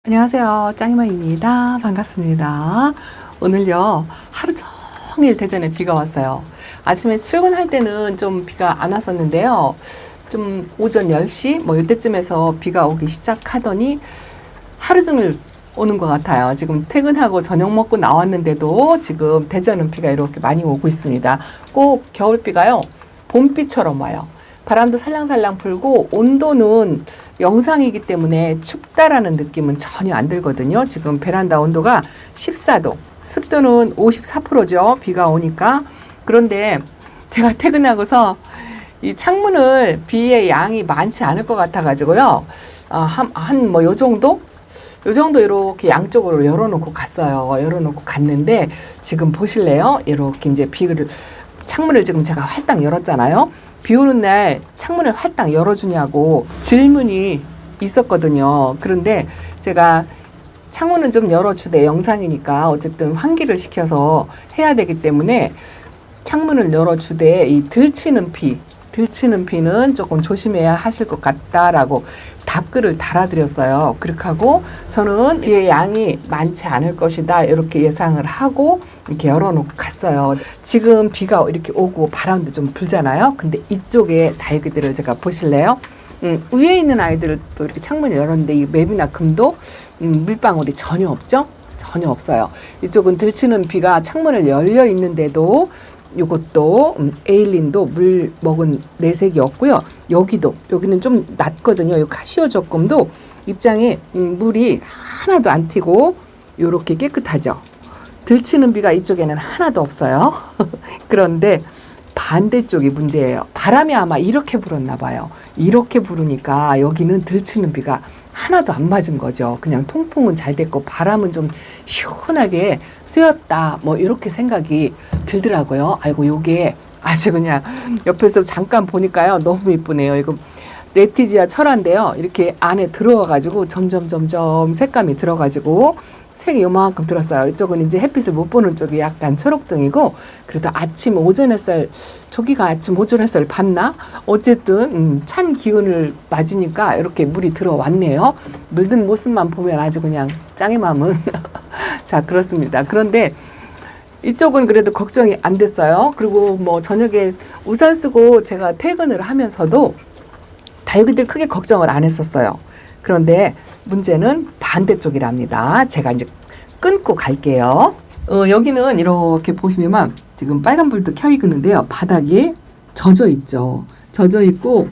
안녕하세요. 짱이마입니다. 반갑습니다. 오늘요, 하루 종일 대전에 비가 왔어요. 아침에 출근할 때는 좀 비가 안 왔었는데요. 좀 오전 10시 뭐 이때쯤에서 비가 오기 시작하더니 하루 종일 오는 것 같아요. 지금 퇴근하고 저녁 먹고 나왔는데도 지금 대전은 비가 이렇게 많이 오고 있습니다. 꼭 겨울비가요, 봄비처럼 와요. 바람도 살랑살랑 불고 온도는 영상이기 때문에 춥다라는 느낌은 전혀 안 들거든요. 지금 베란다 온도가 14도, 습도는 54%죠. 비가 오니까. 그런데 제가 퇴근하고서 이 창문을 비의 양이 많지 않을 것 같아가지고요. 한 뭐 요 정도? 요 정도 이렇게 양쪽으로 열어놓고 갔어요. 열어놓고 갔는데 지금 보실래요? 이렇게 이제 창문을 지금 제가 활딱 열었잖아요. 비 오는 날 창문을 활딱 열어주냐고 질문이 있었거든요. 그런데 제가 창문은 좀 열어주되 영상이니까 어쨌든 환기를 시켜서 해야 되기 때문에 창문을 열어주되 이 들치는 비는 조금 조심해야 하실 것 같다라고 답글을 달아드렸어요. 그렇게 하고 저는 비의 양이 많지 않을 것이다 이렇게 예상을 하고 이렇게 열어놓고 갔어요. 지금 비가 이렇게 오고 바람도 좀 불잖아요. 근데 이쪽에 다육이들을 제가 보실래요? 위에 있는 아이들도 이렇게 창문을 열었는데 이 맵이나 금도 물방울이 전혀 없죠? 전혀 없어요. 이쪽은 들치는 비가 창문을 열려 있는데도 요것도 에일린도 물 먹은 내색이 없고요. 여기는 좀 낮거든요. 요 카시오 적금도 입장에 물이 하나도 안 튀고 요렇게 깨끗하죠. 들치는 비가 이쪽에는 하나도 없어요. 그런데 반대쪽이 문제예요. 바람이 아마 이렇게 불었나 봐요. 이렇게 부르니까 여기는 들치는 비가 하나도 안 맞은 거죠. 그냥 통풍은 잘 됐고 바람은 좀 시원하게 쐬었다. 뭐 이렇게 생각이 들더라고요. 아이고 요게 아주 그냥 옆에서 잠깐 보니까요. 너무 이쁘네요. 이거 레티지아 철화인데요. 이렇게 안에 들어와가지고 점점 색감이 들어가지고 색이 요만큼 들었어요. 이쪽은 이제 햇빛을 못 보는 쪽이 약간 초록등이고 그래도 아침 오전 햇살 저기가 아침 오전 햇살 봤나? 어쨌든 찬 기운을 맞으니까 이렇게 물이 들어왔네요. 물든 모습만 보면 아주 그냥 짱의 마음은 자 그렇습니다. 그런데 이쪽은 그래도 걱정이 안 됐어요. 그리고 뭐 저녁에 우산 쓰고 제가 퇴근을 하면서도 다육이들 크게 걱정을 안 했었어요. 그런데 문제는 반대쪽이랍니다. 제가 이제 끊고 갈게요. 여기는 이렇게 보시면 지금 빨간불도 켜 있는데요. 바닥이 젖어 있죠. 젖어 있고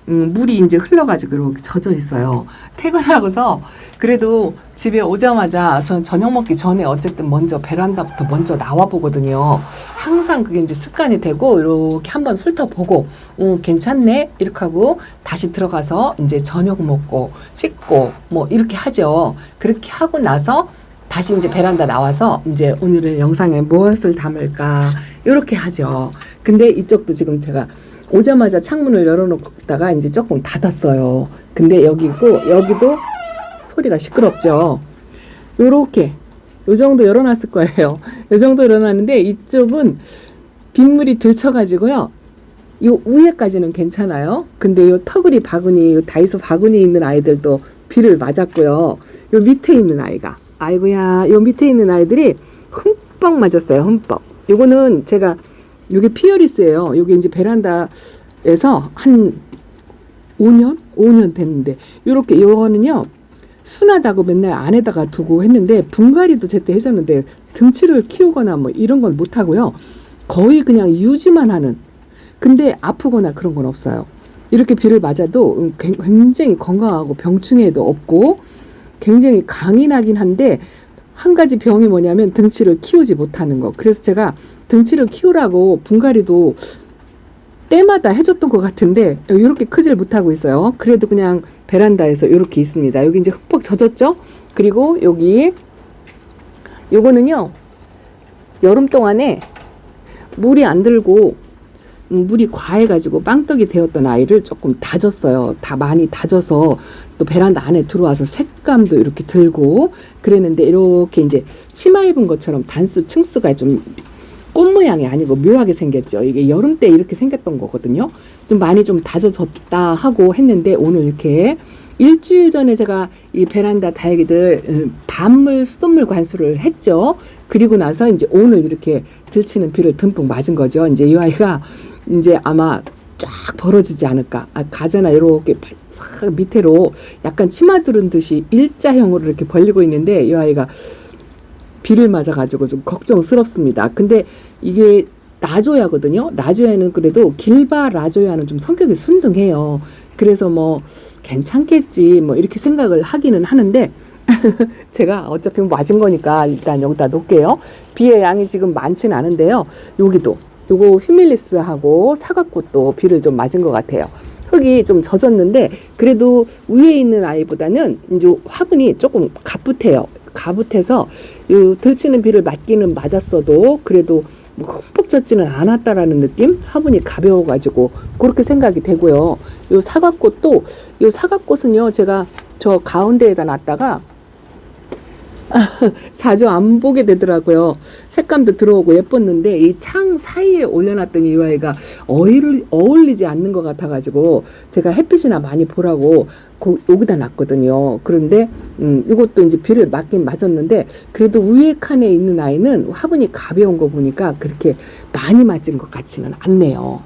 물이 이제 흘러가지고 이렇게 젖어 있어요. 퇴근하고서 그래도 집에 오자마자 전 저녁 먹기 전에 어쨌든 먼저 베란다부터 먼저 나와 보거든요. 항상 그게 이제 습관이 되고 이렇게 한번 훑어보고 괜찮네 이렇게 하고 다시 들어가서 이제 저녁 먹고 씻고 뭐 이렇게 하죠. 그렇게 하고 나서 다시 이제 베란다 나와서 이제 오늘의 영상에 무엇을 담을까 이렇게 하죠. 근데 이쪽도 지금 제가 오자마자 창문을 열어놓다가 이제 조금 닫았어요. 근데 여기도 소리가 시끄럽죠. 요렇게 요 정도 열어놨을 거예요. 요 정도 열어놨는데 이쪽은 빗물이 들쳐가지고요. 요 위에까지는 괜찮아요. 근데 요 터그리 바구니, 요 다이소 바구니 있는 아이들도 비를 맞았고요. 요 밑에 있는 아이가 아이고야, 요 밑에 있는 아이들이 흠뻑 맞았어요. 흠뻑. 요거는 제가 요게 피어리스예요. 요게 이제 베란다에서 한 5년 됐는데 요렇게 요거는요 순하다고 맨날 안에다가 두고 했는데 분갈이도 제때 해줬는데 등치를 키우거나 뭐 이런 건 못하고요. 거의 그냥 유지만 하는. 근데 아프거나 그런 건 없어요. 이렇게 비를 맞아도 굉장히 건강하고 병충해도 없고 굉장히 강인하긴 한데 한 가지 병이 뭐냐면 등치를 키우지 못하는 거. 그래서 제가 등치를 키우라고 분갈이도 때마다 해줬던 것 같은데 이렇게 크질 못하고 있어요. 그래도 그냥 베란다에서 이렇게 있습니다. 여기 이제 흠뻑 젖었죠? 그리고 요거는요 여름 동안에 물이 안 들고 물이 과해가지고 빵떡이 되었던 아이를 조금 다졌어요. 다 많이 다져서 또 베란다 안에 들어와서 색감도 이렇게 들고 그랬는데 이렇게 이제 치마 입은 것처럼 단수 층수가 좀 꽃 모양이 아니고 묘하게 생겼죠. 이게 여름 때 이렇게 생겼던 거거든요. 좀 많이 좀 다져졌다 하고 했는데 오늘 이렇게 일주일 전에 제가 이 베란다 다육이들 밤물 수돗물 관수를 했죠. 그리고 나서 이제 오늘 이렇게 들치는 비를 듬뿍 맞은 거죠. 이제 이 아이가 이제 아마 쫙 벌어지지 않을까. 가재나 이렇게 싹 밑으로 약간 치마두른 듯이 일자형으로 이렇게 벌리고 있는데 이 아이가 비를 맞아가지고 좀 걱정스럽습니다. 근데 이게 라조야거든요. 라조야는 그래도 길바 라조야는 좀 성격이 순둥해요. 그래서 뭐 괜찮겠지 뭐 이렇게 생각을 하기는 하는데 제가 어차피 맞은 거니까 일단 여기다 놓을게요. 비의 양이 지금 많지는 않은데요. 여기도 요거 휴밀리스하고 사과꽃도 비를 좀 맞은 것 같아요. 흙이 좀 젖었는데 그래도 위에 있는 아이보다는 이제 화분이 조금 가붓해요. 가붓해서 요 들치는 비를 맞기는 맞았어도 그래도 뭐 흠뻑 젖지는 않았다라는 느낌? 화분이 가벼워가지고 그렇게 생각이 되고요. 요 사과꽃도 요 사과꽃은요 제가 저 가운데에다 놨다가 자주 안 보게 되더라고요. 색감도 들어오고 예뻤는데 이 창 사이에 올려놨더니 이 아이가 어울리지 않는 것 같아가지고 제가 햇빛이나 많이 보라고 여기다 놨거든요. 그런데 이것도 이제 비를 맞긴 맞았는데 그래도 위에 칸에 있는 아이는 화분이 가벼운 거 보니까 그렇게 많이 맞은 것 같지는 않네요.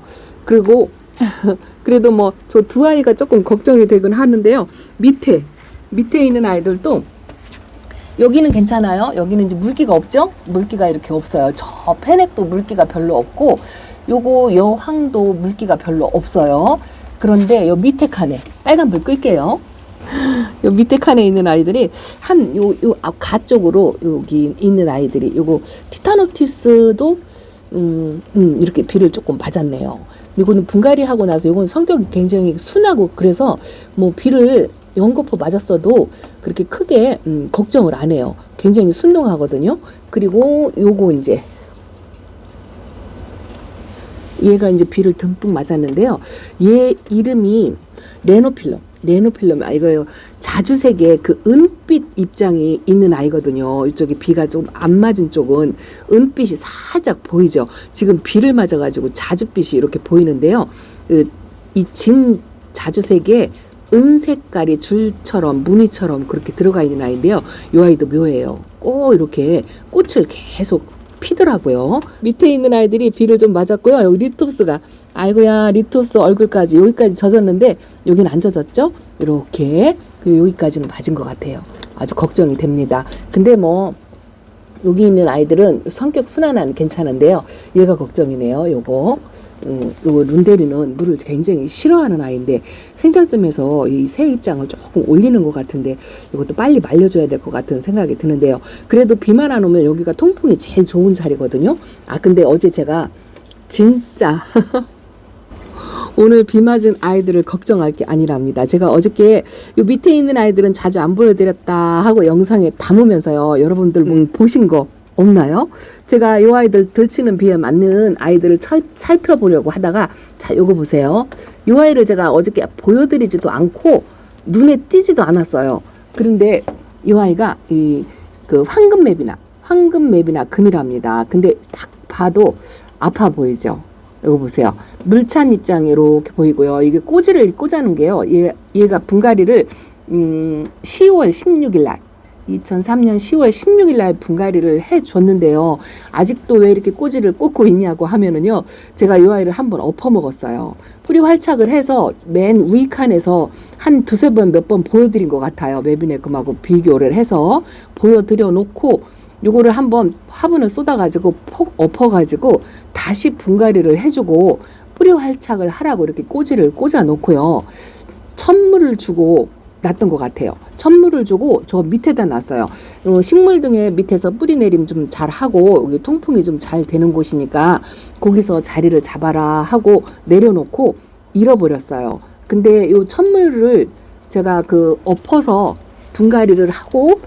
그리고 그래도 뭐 저 두 아이가 조금 걱정이 되긴 하는데요. 밑에 있는 아이들도 여기는 괜찮아요. 여기는 이제 물기가 없죠? 물기가 이렇게 없어요. 저 페넥도 물기가 별로 없고 요거 여황도 물기가 별로 없어요. 그런데 요 밑에 칸에 빨간불 끌게요. 요 밑에 칸에 있는 아이들이 요 가 쪽으로 여기 있는 아이들이 요거 티타노티스도 이렇게 비를 조금 맞았네요. 이거는 분갈이 하고 나서 요건 성격이 굉장히 순하고 그래서 뭐 비를 연거푸 맞았어도 그렇게 크게 걱정을 안 해요. 굉장히 순둥하거든요. 그리고 요거 이제 얘가 이제 비를 듬뿍 맞았는데요. 얘 이름이 레노필럼. 이거요. 자주색의 그 은빛 입장이 있는 아이거든요. 이쪽에 비가 좀 안 맞은 쪽은 은빛이 살짝 보이죠. 지금 비를 맞아가지고 자주빛이 이렇게 보이는데요. 이 진 자주색에 은 색깔이 줄처럼 무늬처럼 그렇게 들어가 있는 아이인데요. 이 아이도 묘해요. 꼭 이렇게 꽃을 계속 피더라고요. 밑에 있는 아이들이 비를 좀 맞았고요. 여기 리투스가 아이고야 리투스 얼굴까지 여기까지 젖었는데 여기는 안 젖었죠? 이렇게 그리고 여기까지는 맞은 것 같아요. 아주 걱정이 됩니다. 근데 뭐 여기 있는 아이들은 성격 순환은 괜찮은데요. 얘가 걱정이네요. 요거 룬데리는 물을 굉장히 싫어하는 아이인데 생장점에서 이 새 입장을 조금 올리는 것 같은데 이것도 빨리 말려줘야 될 것 같은 생각이 드는데요. 그래도 비만 안 오면 여기가 통풍이 제일 좋은 자리거든요. 근데 어제 제가 진짜 오늘 비 맞은 아이들을 걱정할 게 아니랍니다. 제가 어저께 요 밑에 있는 아이들은 자주 안 보여드렸다 하고 영상에 담으면서요. 여러분들 보신 거 없나요? 제가 이 아이들 들치는 비에 맞는 아이들을 살펴보려고 하다가 자 요거 보세요. 이 아이를 제가 어저께 보여드리지도 않고 눈에 띄지도 않았어요. 그런데 이 아이가 그 황금맵이나 금이랍니다. 근데 딱 봐도 아파 보이죠? 이거 보세요. 물찬 입장이 이렇게 보이고요. 이게 꼬지를 꽂아놓은 게요. 얘가 분갈이를 10월 16일 날 2003년 10월 16일 날 분갈이를 해줬는데요. 아직도 왜 이렇게 꼬지를 꽂고 있냐고 하면은요. 제가 이 아이를 한번 엎어먹었어요. 뿌리 활착을 해서 맨 위 칸에서 한 두세 번 몇 번 보여드린 것 같아요. 메비네금하고 비교를 해서 보여드려 놓고 요거를 한번 화분을 쏟아가지고 폭 엎어가지고 다시 분갈이를 해주고 뿌리 활착을 하라고 이렇게 꼬지를 꽂아 놓고요. 천물을 주고 놨던 것 같아요. 천물을 주고 저 밑에다 놨어요. 식물 등에 밑에서 뿌리 내림 좀 잘 하고 여기 통풍이 좀 잘 되는 곳이니까 거기서 자리를 잡아라 하고 내려놓고 잃어버렸어요. 근데 요 천물을 제가 엎어서 분갈이를 하고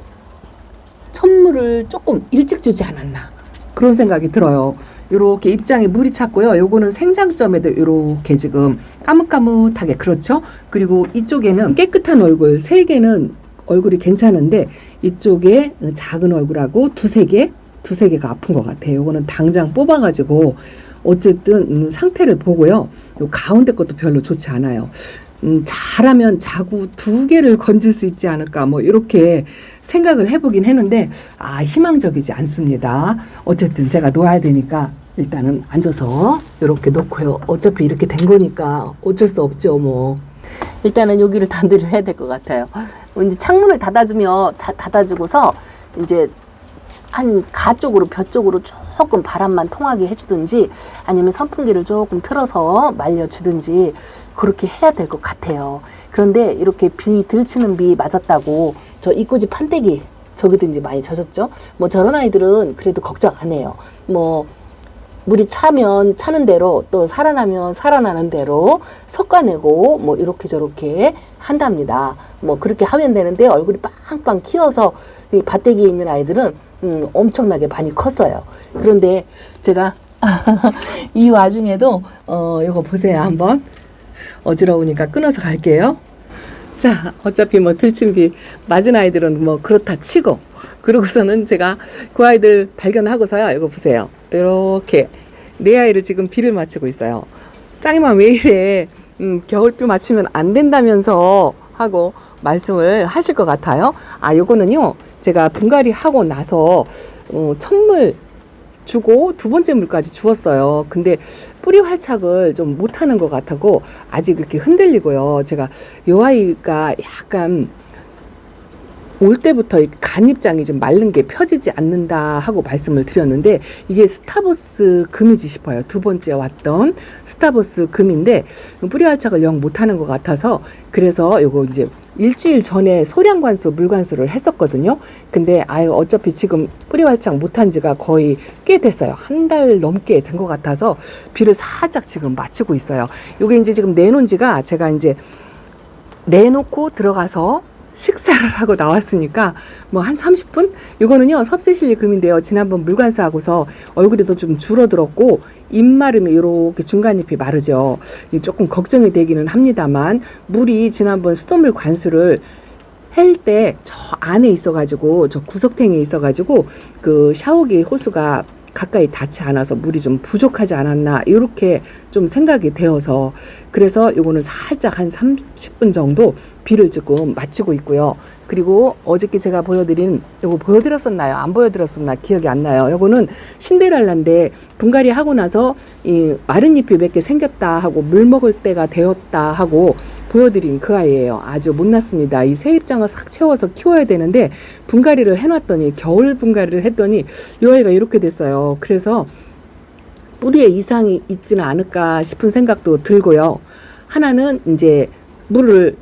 천물을 조금 일찍 주지 않았나 그런 생각이 들어요. 요렇게 입장에 물이 찼고요. 요거는 생장점에도 요렇게 지금 까뭇까뭇하게 그렇죠. 그리고 이쪽에는 깨끗한 얼굴 3개는 얼굴이 괜찮은데 이쪽에 작은 얼굴하고 두세 개가 아픈 것 같아요. 요거는 당장 뽑아가지고 어쨌든 상태를 보고요. 요 가운데 것도 별로 좋지 않아요. 잘하면 자구 2개를 건질 수 있지 않을까 뭐 이렇게 생각을 해보긴 했는데 희망적이지 않습니다. 어쨌든 제가 놓아야 되니까 일단은 앉아서 이렇게 놓고요. 어차피 이렇게 된 거니까 어쩔 수 없죠 뭐. 일단은 여기를 단디를 해야 될 것 같아요. 이제 창문을 닫아주고서 이제 한 가 쪽으로 벼 쪽으로 조금 바람만 통하게 해주든지 아니면 선풍기를 조금 틀어서 말려주든지 그렇게 해야 될 것 같아요. 그런데 이렇게 들치는 비 맞았다고 저 이꼬지 판때기 저기든지 많이 젖었죠. 뭐 저런 아이들은 그래도 걱정 안 해요. 뭐 물이 차면 차는 대로 또 살아나면 살아나는 대로 솎아내고 뭐 이렇게 저렇게 한답니다. 뭐 그렇게 하면 되는데 얼굴이 빵빵 키워서 이 밭대기에 있는 아이들은 엄청나게 많이 컸어요. 그런데 제가 이 와중에도 이거 보세요 한번. 어지러우니까 끊어서 갈게요. 자, 어차피 뭐 들침비 맞은 아이들은 뭐 그렇다 치고 그러고서는 제가 그 아이들 발견하고서요. 이거 보세요. 이렇게 내 아이를 지금 비를 맞추고 있어요. 짱이마 왜 이래? 겨울비 맞추면 안 된다면서 하고 말씀을 하실 것 같아요. 요거는요. 제가 분갈이 하고 나서 첫물 주고 2번째 물까지 주었어요. 근데 뿌리 활착을 좀 못하는 것 같고 아직 이렇게 흔들리고요. 제가 요 아이가 약간 올 때부터 간입장이 좀 마른 게 펴지지 않는다 하고 말씀을 드렸는데 이게 스타버스 금이지 싶어요. 2번째 왔던 스타버스 금인데 뿌리 활착을 영 못하는 것 같아서 그래서 요거 이제 일주일 전에 소량관수 물관수를 했었거든요. 근데 어차피 지금 뿌리 활착 못한 지가 거의 꽤 됐어요. 한 달 넘게 된 것 같아서 비를 살짝 지금 맞추고 있어요. 요게 이제 지금 내놓은 지가 제가 이제 내놓고 들어가서 식사를 하고 나왔으니까 뭐 한 30분? 이거는요 섭세실리 금인데요. 지난번 물관수하고서 얼굴에도 좀 줄어들었고 입마름이 이렇게 중간잎이 마르죠. 조금 걱정이 되기는 합니다만 물이 지난번 수돗물 관수를 할 때 저 안에 있어가지고 저 구석탱이에 있어가지고 그 샤워기 호수가 가까이 닿지 않아서 물이 좀 부족하지 않았나 이렇게 좀 생각이 되어서 그래서 요거는 살짝 한 30분 정도 비를 조금 맞추고 있고요. 그리고 어저께 제가 보여드린 요거 보여드렸었나요? 안 보여드렸었나 기억이 안 나요. 요거는 신데렐라인데 분갈이 하고 나서 이 마른 잎이 몇 개 생겼다 하고 물 먹을 때가 되었다 하고 보여드린 그 아이예요. 아주 못났습니다. 이 새 입장을 싹 채워서 키워야 되는데 분갈이를 해놨더니 겨울 분갈이를 했더니 이 아이가 이렇게 됐어요. 그래서 뿌리에 이상이 있지는 않을까 싶은 생각도 들고요. 하나는 이제 물을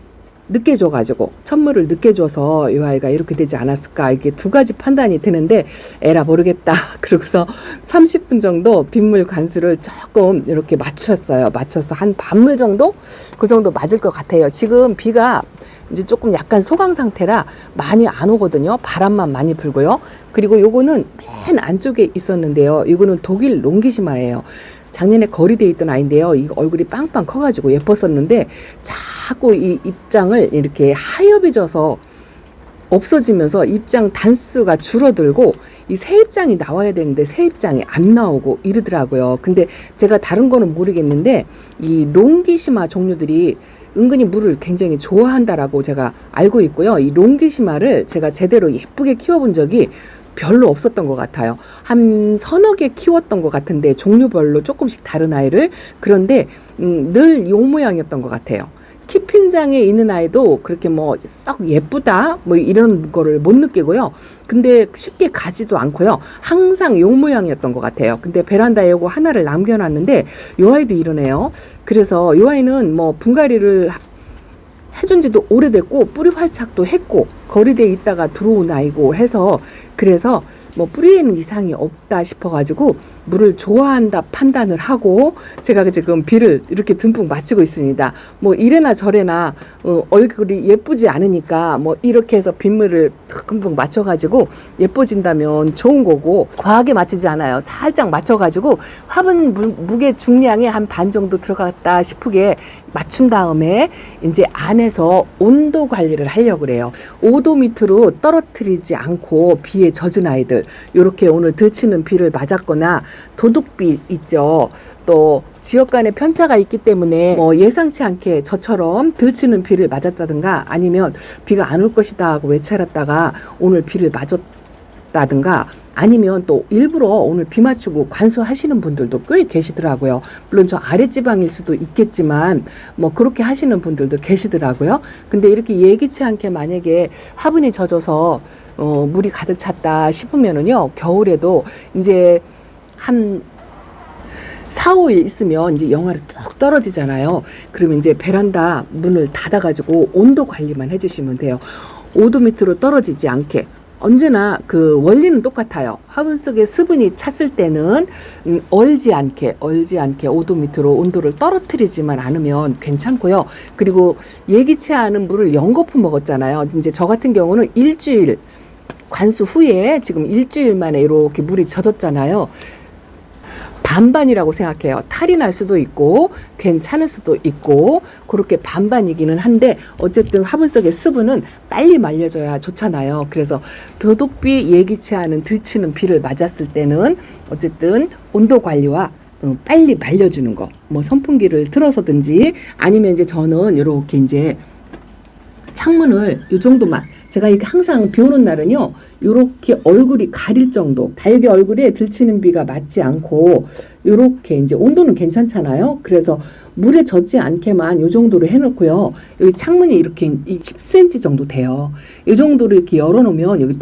늦게 줘가지고 첫물을 늦게 줘서 이 아이가 이렇게 되지 않았을까 이게 2가지 판단이 드는데 에라 모르겠다. 그러고서 30분 정도 빗물 관수를 조금 이렇게 맞췄어요. 맞춰서 한 반물 정도 그 정도 맞을 것 같아요. 지금 비가 이제 조금 약간 소강 상태라 많이 안 오거든요. 바람만 많이 불고요. 그리고 요거는 맨 안쪽에 있었는데요. 이거는 독일 롱기시마예요. 작년에 거리돼 있던 아이인데요. 이 얼굴이 빵빵 커가지고 예뻤었는데 자꾸 이 입장을 이렇게 하얘져서 없어지면서 입장 단수가 줄어들고 이 새 입장이 나와야 되는데 새 입장이 안 나오고 이러더라고요. 근데 제가 다른 거는 모르겠는데 이 롱기시마 종류들이 은근히 물을 굉장히 좋아한다라고 제가 알고 있고요. 이 롱기시마를 제가 제대로 예쁘게 키워본 적이 별로 없었던 것 같아요. 한 서너 개 키웠던 것 같은데 종류별로 조금씩 다른 아이를 그런데 늘 요 모양이었던 것 같아요. 키핑장에 있는 아이도 그렇게 뭐 썩 예쁘다 뭐 이런 거를 못 느끼고요. 근데 쉽게 가지도 않고요. 항상 요 모양이었던 것 같아요. 근데 베란다에 요거 하나를 남겨놨는데 요 아이도 이러네요. 그래서 요 아이는 뭐 분갈이를 해준 지도 오래됐고 뿌리 활착도 했고 거리대에 있다가 들어온 아이고 해서 그래서 뭐 뿌리에는 이상이 없다 싶어가지고 물을 좋아한다 판단을 하고 제가 지금 비를 이렇게 듬뿍 맞추고 있습니다. 뭐 이래나 저래나 얼굴이 예쁘지 않으니까 뭐 이렇게 해서 빗물을 듬뿍 맞춰가지고 예뻐진다면 좋은 거고 과하게 맞추지 않아요. 살짝 맞춰가지고 화분 무게 중량에 한 반 정도 들어갔다 싶게 맞춘 다음에 이제 안에서 온도 관리를 하려고 그래요. 5도 밑으로 떨어뜨리지 않고 비에 젖은 아이들 이렇게 오늘 들치는 비를 맞았거나 도둑비 있죠. 또 지역 간의 편차가 있기 때문에 뭐 예상치 않게 저처럼 들치는 비를 맞았다든가 아니면 비가 안 올 것이다 하고 외쳐놨다가 오늘 비를 맞았다든가 아니면 또 일부러 오늘 비 맞추고 관수하시는 분들도 꽤 계시더라고요. 물론 저 아랫지방일 수도 있겠지만 뭐 그렇게 하시는 분들도 계시더라고요. 근데 이렇게 예기치 않게 만약에 화분이 젖어서 물이 가득 찼다 싶으면은요, 겨울에도 이제 한 4, 5일 있으면 이제 영하로 뚝 떨어지잖아요. 그러면 이제 베란다 문을 닫아가지고 온도 관리만 해주시면 돼요. 5도 밑으로 떨어지지 않게. 언제나 그 원리는 똑같아요. 화분 속에 수분이 찼을 때는 얼지 않게 5도 밑으로 온도를 떨어뜨리지만 않으면 괜찮고요. 그리고 예기치 않은 물을 연거푸 먹었잖아요. 이제 저 같은 경우는 일주일 관수 후에 지금 일주일 만에 이렇게 물이 젖었잖아요. 반반이라고 생각해요. 탈이 날 수도 있고 괜찮을 수도 있고 그렇게 반반이기는 한데 어쨌든 화분 속의 수분은 빨리 말려줘야 좋잖아요. 그래서 도둑비 예기치 않은 들치는 비를 맞았을 때는 어쨌든 온도 관리와 빨리 말려주는 거, 뭐 선풍기를 틀어서든지 아니면 이제 저는 이렇게 이제 창문을 이 정도만, 제가 이렇게 항상 비 오는 날은요, 요렇게 얼굴이 가릴 정도, 다육이 얼굴에 들치는 비가 맞지 않고 요렇게 이제 온도는 괜찮잖아요. 그래서 물에 젖지 않게만 요 정도로 해놓고요. 여기 창문이 이렇게 10cm 정도 돼요. 이 정도로 이렇게 열어놓으면 여기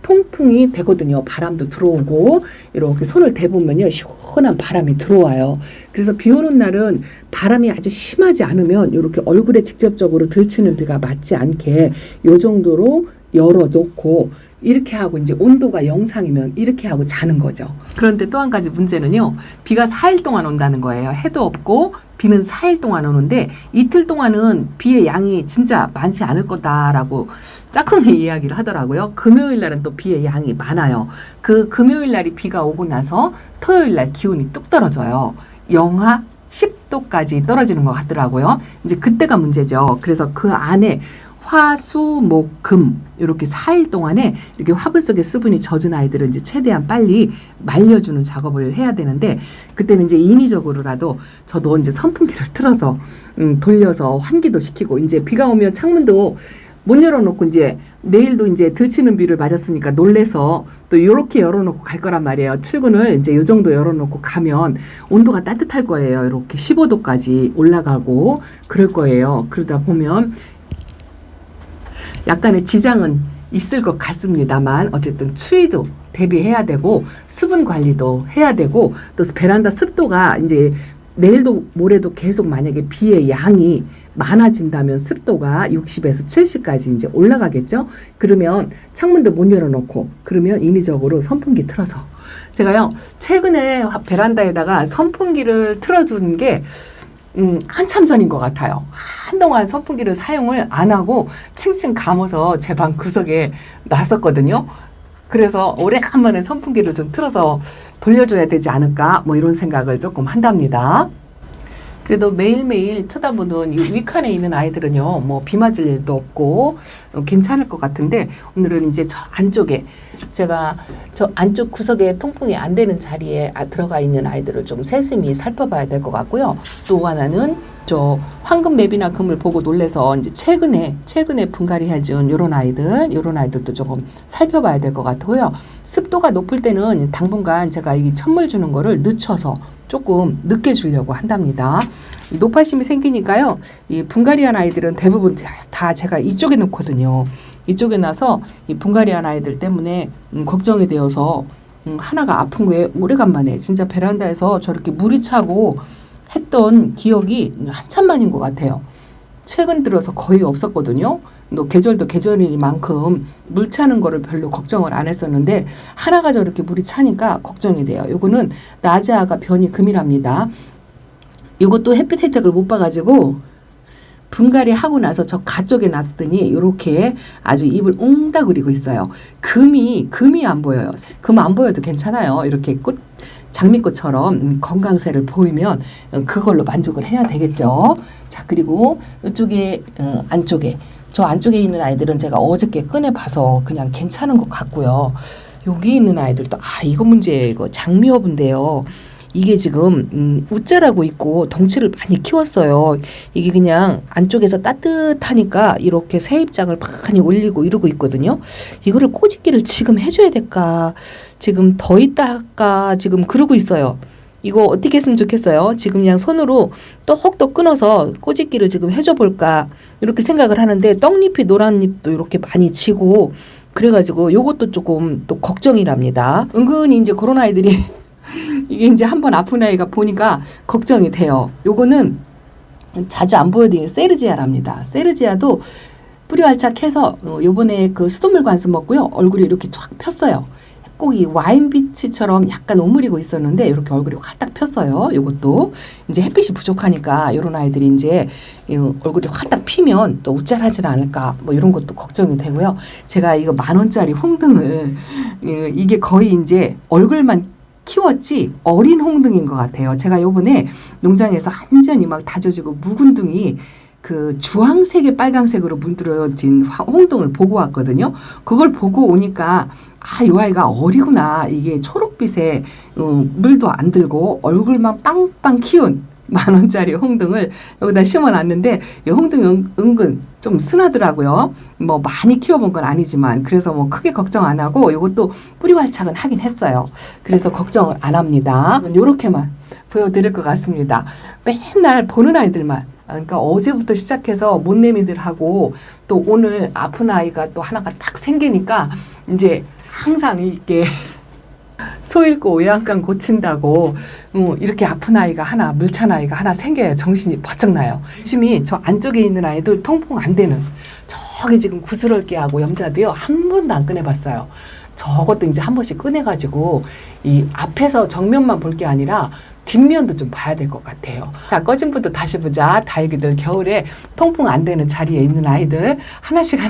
통풍이 되거든요. 바람도 들어오고 이렇게 손을 대보면요, 시원한 바람이 들어와요. 그래서 비 오는 날은 바람이 아주 심하지 않으면 이렇게 얼굴에 직접적으로 들치는 비가 맞지 않게 요 정도로 열어놓고 이렇게 하고 이제 온도가 영상이면 이렇게 하고 자는 거죠. 그런데 또 한 가지 문제는요, 비가 4일 동안 온다는 거예요. 해도 없고 비는 4일 동안 오는데 이틀 동안은 비의 양이 진짜 많지 않을 거다라고 짝꿍이 이야기를 하더라고요. 금요일 날은 또 비의 양이 많아요. 그 금요일 날이 비가 오고 나서 토요일 날 기온이 뚝 떨어져요. 영하 10도까지 떨어지는 것 같더라고요. 이제 그때가 문제죠. 그래서 그 안에 화, 수, 목, 금 이렇게 4일 동안에 이렇게 화분 속에 수분이 젖은 아이들은 이제 최대한 빨리 말려주는 작업을 해야 되는데 그때는 이제 인위적으로라도 저도 이제 선풍기를 틀어서 돌려서 환기도 시키고 이제 비가 오면 창문도 못 열어놓고 이제 내일도 이제 들치는 비를 맞았으니까 놀래서 또 이렇게 열어놓고 갈 거란 말이에요. 출근을 이제 요 정도 열어놓고 가면 온도가 따뜻할 거예요. 이렇게 15도까지 올라가고 그럴 거예요. 그러다 보면 약간의 지장은 있을 것 같습니다만 어쨌든 추위도 대비해야 되고 수분 관리도 해야 되고 또 베란다 습도가 이제 내일도 모레도 계속 만약에 비의 양이 많아진다면 습도가 60에서 70까지 이제 올라가겠죠. 그러면 창문도 못 열어놓고 그러면 인위적으로 선풍기 틀어서 제가요 최근에 베란다에다가 선풍기를 틀어준 게 한참 전인 것 같아요. 한동안 선풍기를 사용을 안 하고 칭칭 감아서 제 방 구석에 놨었거든요. 그래서 오래간만에 선풍기를 좀 틀어서 돌려줘야 되지 않을까 뭐 이런 생각을 조금 한답니다. 그래도 매일매일 쳐다보는 이 위칸에 있는 아이들은요, 뭐 비 맞을 일도 없고 괜찮을 것 같은데 오늘은 이제 저 안쪽에 제가 저 안쪽 구석에 통풍이 안 되는 자리에 들어가 있는 아이들을 좀 세심히 살펴봐야 될 것 같고요. 또 하나는 저 황금맵이나 금을 보고 놀래서 이제 최근에 분갈이 해준 요런 아이들도 조금 살펴봐야 될 것 같고요. 습도가 높을 때는 당분간 제가 이 천물 주는 거를 늦춰서 조금 늦게 주려고 한답니다. 노파심이 생기니까요. 이 분갈이한 아이들은 대부분 다 제가 이쪽에 놓거든요. 이쪽에 놔서 이 분갈이한 아이들 때문에 걱정이 되어서 하나가 아픈 게 오래간만에 진짜 베란다에서 저렇게 물이 차고 했던 기억이 한참 만인 것 같아요. 최근 들어서 거의 없었거든요. 또 계절도 계절이니만큼 물 차는 거를 별로 걱정을 안 했었는데 하나가 저렇게 물이 차니까 걱정이 돼요. 요거는 라자가 변이 금이랍니다. 이것도 햇빛 혜택을 못 봐가지고 분갈이 하고 나서 저 가쪽에 놨더니 이렇게 아주 입을 옹다그리고 있어요. 금이 안 보여요. 금 안 보여도 괜찮아요. 이렇게 장미꽃처럼 건강세를 보이면 그걸로 만족을 해야 되겠죠. 자, 그리고 이쪽에 저 안쪽에 있는 아이들은 제가 어저께 꺼내봐서 그냥 괜찮은 것 같고요. 여기 있는 아이들도 이거 문제예요. 이거 장미어부인데요. 이게 지금 웃자라고 있고 덩치를 많이 키웠어요. 이게 그냥 안쪽에서 따뜻하니까 이렇게 새 입장을 많이 올리고 이러고 있거든요. 이거를 꼬집기를 지금 해줘야 될까? 지금 더 있다가 지금 그러고 있어요. 이거 어떻게 했으면 좋겠어요? 지금 그냥 손으로 똑똑 끊어서 꼬집기를 지금 해줘 볼까? 이렇게 생각을 하는데 떡잎이 노란 잎도 이렇게 많이 지고 그래가지고 요것도 조금 또 걱정이랍니다. 은근히 이제 그런 아이들이 이게 이제 한번 아픈 아이가 보니까 걱정이 돼요. 요거는 자주 안 보여드리는 세르지아랍니다. 세르지아도 뿌리 활착해서 요번에 그 수돗물 관수 먹고요. 얼굴이 이렇게 쫙 폈어요. 꼭 이 와인비치처럼 약간 오므리고 있었는데 이렇게 얼굴이 화딱 폈어요. 요것도 이제 햇빛이 부족하니까 이런 아이들이 이제 얼굴이 화딱 피면 또 우쭐하지는 않을까 뭐 이런 것도 걱정이 되고요. 제가 이거 10,000원짜리 홍등을 이게 거의 이제 얼굴만 키웠지 어린 홍등인 것 같아요. 제가 요번에 농장에서 완전히 막 다져지고 묵은 둥이 그 주황색에 빨강색으로 물들어진 홍등을 보고 왔거든요. 그걸 보고 오니까 이 아이가 어리구나. 이게 초록빛에 물도 안 들고 얼굴만 빵빵 키운 10,000원짜리 홍등을 여기다 심어놨는데 이 홍등이 은근 좀 순하더라고요. 뭐 많이 키워본 건 아니지만 그래서 뭐 크게 걱정 안 하고 이것도 뿌리 활착은 하긴 했어요. 그래서 걱정을 안 합니다. 이렇게만 보여드릴 것 같습니다. 맨날 보는 아이들만 그러니까 어제부터 시작해서 못내미들하고 또 오늘 아픈 아이가 또 하나가 딱 생기니까 이제 항상 이렇게 소 잃고 외양간 고친다고 이렇게 아픈 아이가 하나 물찬 아이가 하나 생겨야 정신이 번쩍 나요. 열심히 저 안쪽에 있는 아이들 통풍 안 되는 저기 지금 구스럽게 하고 염자도요 한 번도 안 꺼내봤어요. 저것도 이제 한 번씩 꺼내가지고 이 앞에서 정면만 볼 게 아니라 뒷면도 좀 봐야 될 것 같아요. 자, 꺼진 불도 다시 보자. 다육이들 겨울에 통풍 안 되는 자리에 있는 아이들 하나씩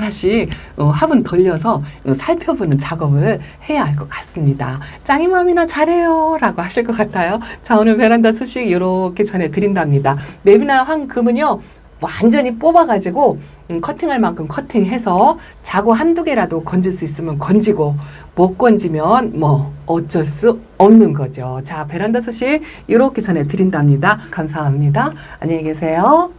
화분 돌려서 살펴보는 작업을 해야 할 것 같습니다. 짱이맘이나 잘해요 라고 하실 것 같아요. 자, 오늘 베란다 소식 이렇게 전해드린답니다. 맵이나 황금은요 완전히 뽑아가지고 커팅할 만큼 커팅해서 자고 한두 개라도 건질 수 있으면 건지고 못 건지면 뭐 어쩔 수 없는 거죠. 자, 베란다 소식 이렇게 전해드린답니다. 감사합니다. 안녕히 계세요.